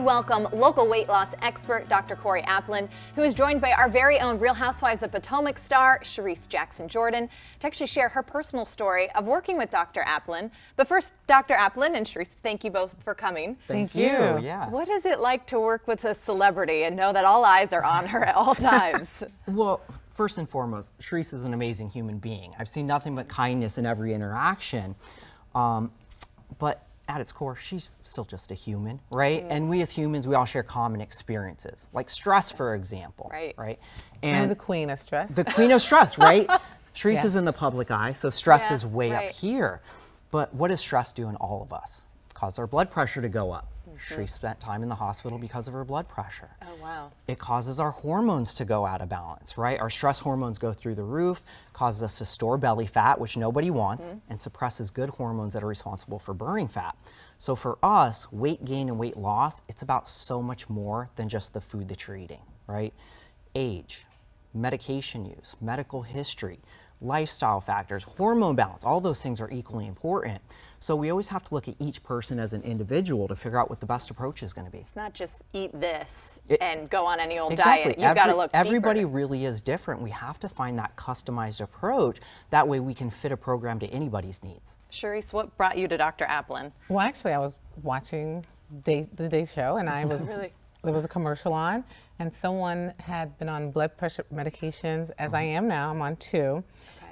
Welcome local weight loss expert Dr. Cory Aplin, who is joined by our very own Real Housewives of Potomac star Sharice Jackson Jordan to actually share her personal story of working with Dr. Aplin. But first, Dr. Aplin and Sharice, thank you both for coming. Thank you. Yeah. What is it like to work with a celebrity and know that all eyes are on her at all times? Well, first and foremost, Sharice is an amazing human being. I've seen nothing but kindness in every interaction. But at its core, she's still just a human, right? And we as humans, we all share common experiences, like stress, for example. Right. And the queen of stress. The queen of stress, right? Sharice is in the public eye, so stress is way up here. But what does stress do in all of us? It causes our blood pressure to go up. Sharice spent time in the hospital because of her blood pressure. Oh, wow. It causes our hormones to go out of balance, right? Our stress hormones go through the roof, causes us to store belly fat, which nobody wants, and suppresses good hormones that are responsible for burning fat. So for us, weight gain and weight loss, it's about so much more than just the food that you're eating, right? Age, medication use, medical history, lifestyle factors, hormone balance, all those things are equally important. So we always have to look at each person as an individual to figure out what the best approach is going to be. It's not just eat this and go on any old Exactly. diet. You've got to look deeper. Everybody really is different. We have to find that customized approach. That way we can fit a program to anybody's needs. Sharice, what brought you to Dr. Aplin? Well, actually, I was watching the Day Show, and I was there was a commercial on, and someone had been on blood pressure medications, as I am now. I'm on 2,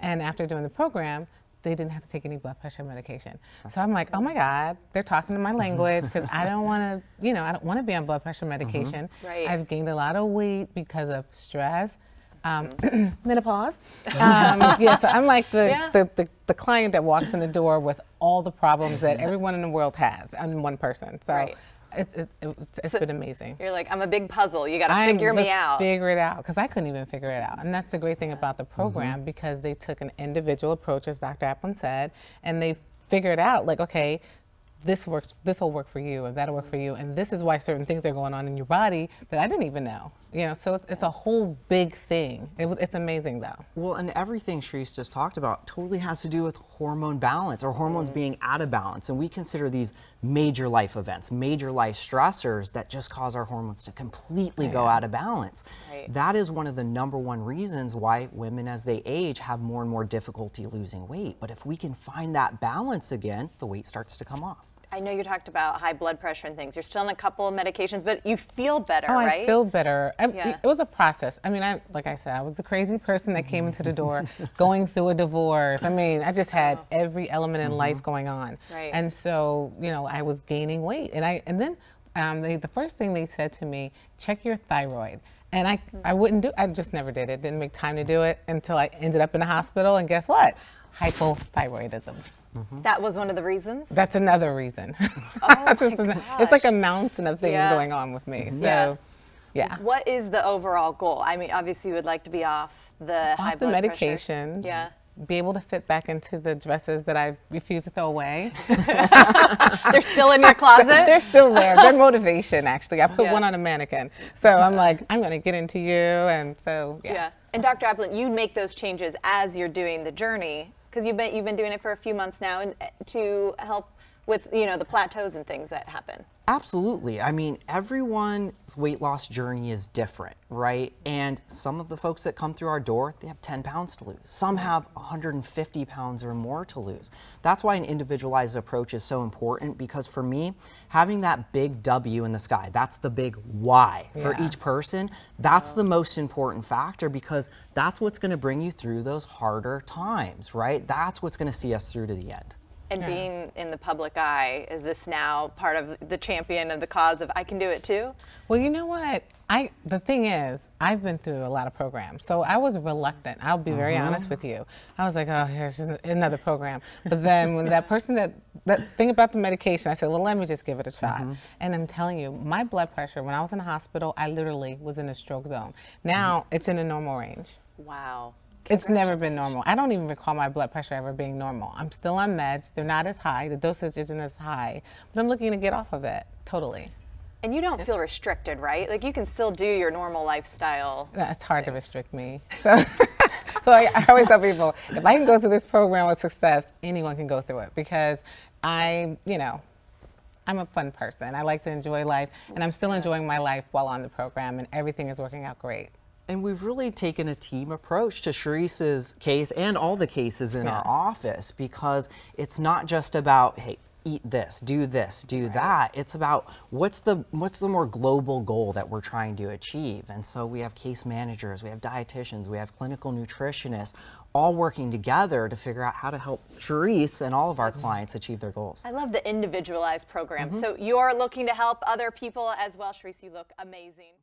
and after doing the program, they didn't have to take any blood pressure medication. So I'm like, oh my God, they're talking to my language, because I don't want to, I don't want to be on blood pressure medication. I've gained a lot of weight because of stress, menopause. So I'm like the client that walks in the door with all the problems that everyone in the world has in one person. So it's been amazing. You're like, I'm a big puzzle. You got to figure me out. Figure it out, because I couldn't even figure it out. And that's the great thing about the program, because they took an individual approach, as Dr. Aplin said, and they figured out, like, okay, this works, this will work for you, and that'll work for you, and this is why certain things are going on in your body that I didn't even know. So it's a whole big thing. It's amazing, though. Well, and everything Sharice just talked about totally has to do with hormone balance, or hormones being out of balance. And we consider these major life events, major life stressors that just cause our hormones to completely go out of balance. That is one of the #1 reasons why women, as they age, have more and more difficulty losing weight. But if we can find that balance again, the weight starts to come off. I know you talked about high blood pressure and things. You're still on a couple of medications, but you feel better, right? I feel better. It was a process. I mean, like I said, I was a crazy person that came into the door going through a divorce. I mean, I just had every element in life going on. And so, I was gaining weight. And then the first thing they said to me, check your thyroid. And I just never did it. Didn't make time to do it until I ended up in the hospital. And guess what? Hypothyroidism. That was one of the reasons? That's another reason. It's like a mountain of things going on with me. So, What is the overall goal? I mean, obviously you would like to be off the high blood medications. Pressure. Be able to fit back into the dresses that I refuse to throw away. They're still in your closet? They're still there. They're motivation, actually. I put one on a mannequin. So I'm like, I'm going to get into you. And so, And Dr. Aplin, you make those changes as you're doing the journey, because you've been doing it for a few months now, and to help with the plateaus and things that happen. Absolutely. I mean, everyone's weight loss journey is different, right? And some of the folks that come through our door, they have 10 pounds to lose. Some have 150 pounds or more to lose. That's why an individualized approach is so important, because for me, having that big W in the sky, that's the big why for each person, that's the most important factor, because that's what's going to bring you through those harder times, right? That's what's going to see us through to the end. And being in the public eye, is this now part of the champion of the cause of I can do it too? Well, you know what? The thing is, I've been through a lot of programs, so I was reluctant. I'll be very honest with you. I was like, oh, here's another program. But then when that person that thing about the medication, I said, well, let me just give it a shot. And I'm telling you, my blood pressure, when I was in the hospital, I literally was in a stroke zone. Now it's in a normal range. Wow. It's never been normal. I don't even recall my blood pressure ever being normal. I'm still on meds. They're not as high. The dosage isn't as high. But I'm looking to get off of it, totally. And you don't feel restricted, right? Like, you can still do your normal lifestyle. It's hard to restrict me. So I always tell people, if I can go through this program with success, anyone can go through it, because I'm a fun person. I like to enjoy life, and I'm still enjoying my life while on the program, and everything is working out great. And we've really taken a team approach to Sharice's case and all the cases in our office, because it's not just about, hey, eat this, do that. It's about what's the more global goal that we're trying to achieve. And so we have case managers, we have dietitians, we have clinical nutritionists, all working together to figure out how to help Sharice and all of our clients achieve their goals. I love the individualized program. So you're looking to help other people as well. Sharice, you look amazing.